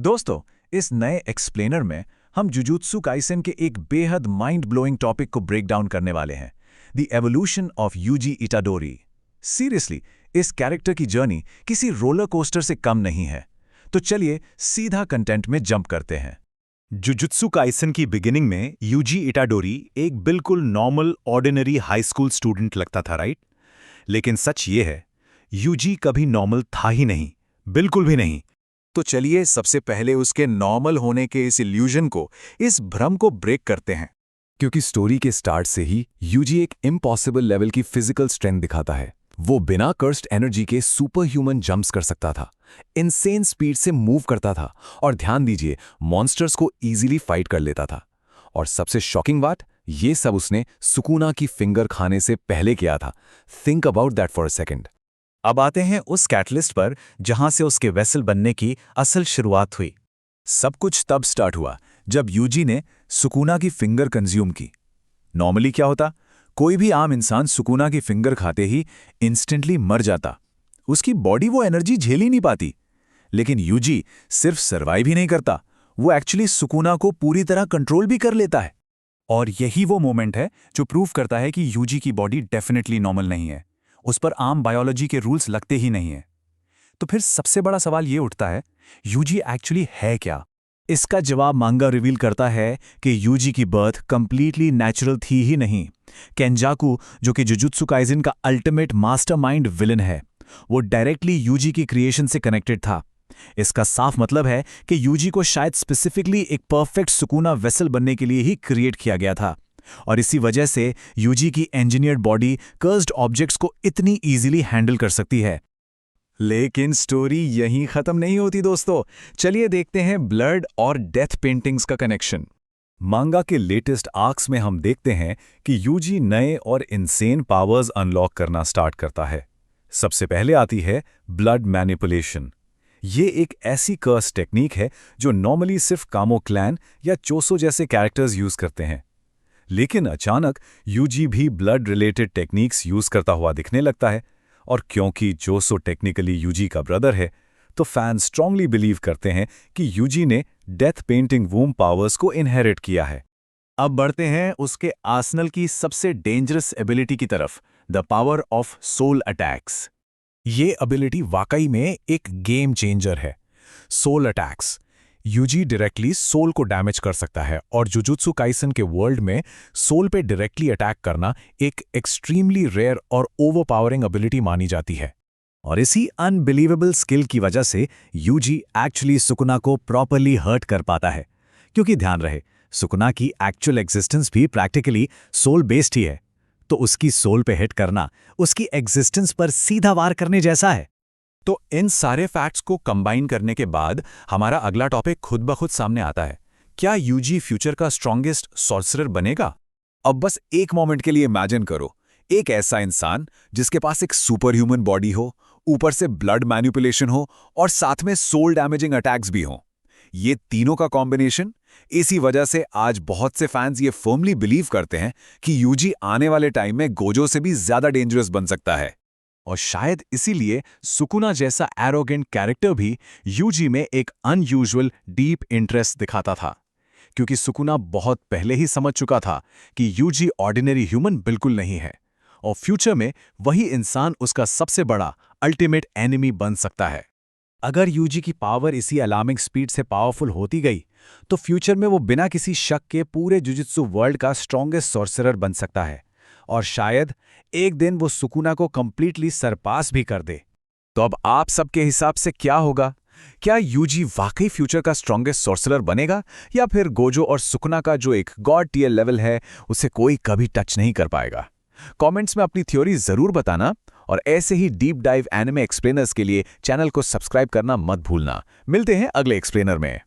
दोस्तों, इस नए एक्सप्लेनर में हम जुजुत्सु काइसेन के एक बेहद माइंड ब्लोइंग टॉपिक को ब्रेक डाउन करने वाले हैं, the evolution of Yuji Itadori. Seriously, इस कैरेक्टर की जर्नी किसी रोलर कोस्टर से कम नहीं है। तो चलिए सीधा कंटेंट में जंप करते हैं। जुजुत्सु काइसेन की बिगिनिंग में यूजी इटाडोरी एक बिल्कुल normal ordinary high school student लगता था, राइट? लेकिन सच ये है, यूजी कभी नॉर्मल था ही नहीं, बिल्कुल भी नहीं। तो चलिए सबसे पहले उसके नॉर्मल होने के इस इल्यूजन को, इस भ्रम को ब्रेक करते हैं। क्योंकि स्टोरी के स्टार्ट से ही यूजी एक इम्पॉसिबल लेवल की फिजिकल स्ट्रेंथ दिखाता है। वो बिना कर्स्ड एनर्जी के सुपर ह्यूमन जंप्स कर सकता था, इनसेन स्पीड से मूव करता था और ध्यान दीजिए, मॉन्स्टर्स को इजीली फाइट कर लेता था। और सबसे शॉकिंग बात, ये सब उसने सुकुना की फिंगर खाने से पहले किया था। Think about that for a second. अब आते हैं उस कैटलिस्ट पर जहां से उसके वेसल बनने की असल शुरुआत हुई। सब कुछ तब स्टार्ट हुआ जब यूजी ने सुकुना की फिंगर कंज्यूम की। नॉर्मली क्या होता, कोई भी आम इंसान सुकुना की फिंगर खाते ही इंस्टेंटली मर जाता। उसकी बॉडी वो एनर्जी झेल ही नहीं पाती। लेकिन यूजी सिर्फ सर्वाइव ही नहीं करता, वो एक्चुअली सुकुना को पूरी तरह कंट्रोल भी कर लेता है। और यही वो मोमेंट है जो प्रूव करता है कि यूजी की बॉडी डेफिनेटली नॉर्मल नहीं है, उस पर आम बायोलॉजी के रूल्स लगते ही नहीं है। तो फिर सबसे बड़ा सवाल ये उठता है, यूजी एक्चुअली है क्या? इसका जवाब मांगा रिवील करता है कि यूजी की बर्थ कंप्लीटली नेचुरल थी ही नहीं। केंजाकू, जो कि जुजुत्सु काइसेन का अल्टीमेट मास्टरमाइंड विलन है, वो डायरेक्टली यूजी की क्रिएशन से कनेक्टेड था। इसका साफ मतलब है कि यूजी को शायद स्पेसिफिकली एक परफेक्ट सुकुना वेसल बनने के लिए ही क्रिएट किया गया था। और इसी वजह से यूजी की इंजीनियर्ड बॉडी कर्स्ड ऑब्जेक्ट्स को इतनी इजीली हैंडल कर सकती है। लेकिन स्टोरी यहीं खत्म नहीं होती दोस्तों। चलिए देखते हैं ब्लड और डेथ पेंटिंग्स का कनेक्शन। मांगा के लेटेस्ट आर्क्स में हम देखते हैं कि यूजी नए और इनसेन पावर्स अनलॉक करना स्टार्ट करता है। सबसे पहले आती है ब्लड मैनिपुलेशन। ये एक ऐसी कर्स टेक्निक है जो नॉर्मली सिर्फ कामो क्लैन या चोसो जैसे कैरेक्टर्स यूज करते हैं। लेकिन अचानक यूजी भी ब्लड रिलेटेड टेक्निक्स यूज करता हुआ दिखने लगता है। और क्योंकि जोसो टेक्निकली यूजी का ब्रदर है, तो फैंस स्ट्रांगली बिलीव करते हैं कि यूजी ने डेथ पेंटिंग वूम पावर्स को इनहेरिट किया है। अब बढ़ते हैं उसके आर्सेनल की सबसे डेंजरस एबिलिटी की तरफ, the power of soul attacks. ये एबिलिटी वाकई में एक गेम चेंजर है। Soul attacks, Yuji directly soul को डैमेज कर सकता है और जुजुत्सु काइसेन के वर्ल्ड में सोल पे डायरेक्टली अटैक करना एक एक्सट्रीमली रेयर और ओवरपावरिंग एबिलिटी मानी जाती है। और इसी अनबिलीवेबल स्किल की वजह से यूजी एक्चुअली सुकुना को प्रॉपरली हर्ट कर पाता है। क्योंकि ध्यान रहे, सुकुना की एक्चुअल एग्जिस्टेंस भी प्रैक्टिकली सोल बेस्ड ही है, तो उसकी सोल पे हिट करना उसकी एग्जिस्टेंस पर सीधा वार करने जैसा है। तो इन सारे फैक्ट्स को कंबाइन करने के बाद हमारा अगला टॉपिक खुद ब खुद सामने आता है। क्या यूजी फ्यूचर का स्ट्रॉन्गेस्ट सॉर्सरर बनेगा? अब बस एक मोमेंट के लिए इमेजिन करो, एक ऐसा इंसान जिसके पास एक सुपर ह्यूमन बॉडी हो, ऊपर से ब्लड मैनिपुलेशन हो और साथ में सोल डैमेजिंग अटैक्स भी हों। ये तीनों का कॉम्बिनेशन, इसी वजह से आज बहुत से फैंस ये फर्मली बिलीव करते हैं कि यूजी आने वाले टाइम में गोजो से भी ज्यादा डेंजरस बन सकता है। और शायद इसीलिए सुकुना जैसा एरोगेंट कैरेक्टर भी यूजी में एक अनयूजुअल डीप इंटरेस्ट दिखाता था। क्योंकि सुकुना बहुत पहले ही समझ चुका था कि यूजी ऑर्डिनरी ह्यूमन बिल्कुल नहीं है और फ्यूचर में वही इंसान उसका सबसे बड़ा अल्टीमेट एनिमी बन सकता है। अगर यूजी की पावर इसी अलार्मिंग स्पीड से पावरफुल होती गई, तो फ्यूचर में वो बिना किसी शक के पूरे जुजुत्सु वर्ल्ड का स्ट्रॉन्गेस्ट सॉर्सरर बन सकता है। और शायद एक दिन वो सुकुना को कंप्लीटली सरपास भी कर दे। तो अब आप सबके हिसाब से क्या होगा? क्या यूजी वाकई फ्यूचर का स्ट्रॉन्गेस्ट सॉर्सरर बनेगा, या फिर गोजो और सुकुना का जो एक गॉड टियर लेवल है उसे कोई कभी टच नहीं कर पाएगा? कमेंट्स में अपनी थ्योरी जरूर बताना और ऐसे ही डीप डाइव एनिमे एक्सप्लेनर्स के लिए चैनल को सब्सक्राइब करना मत भूलना। मिलते हैं अगले एक्सप्लेनर में।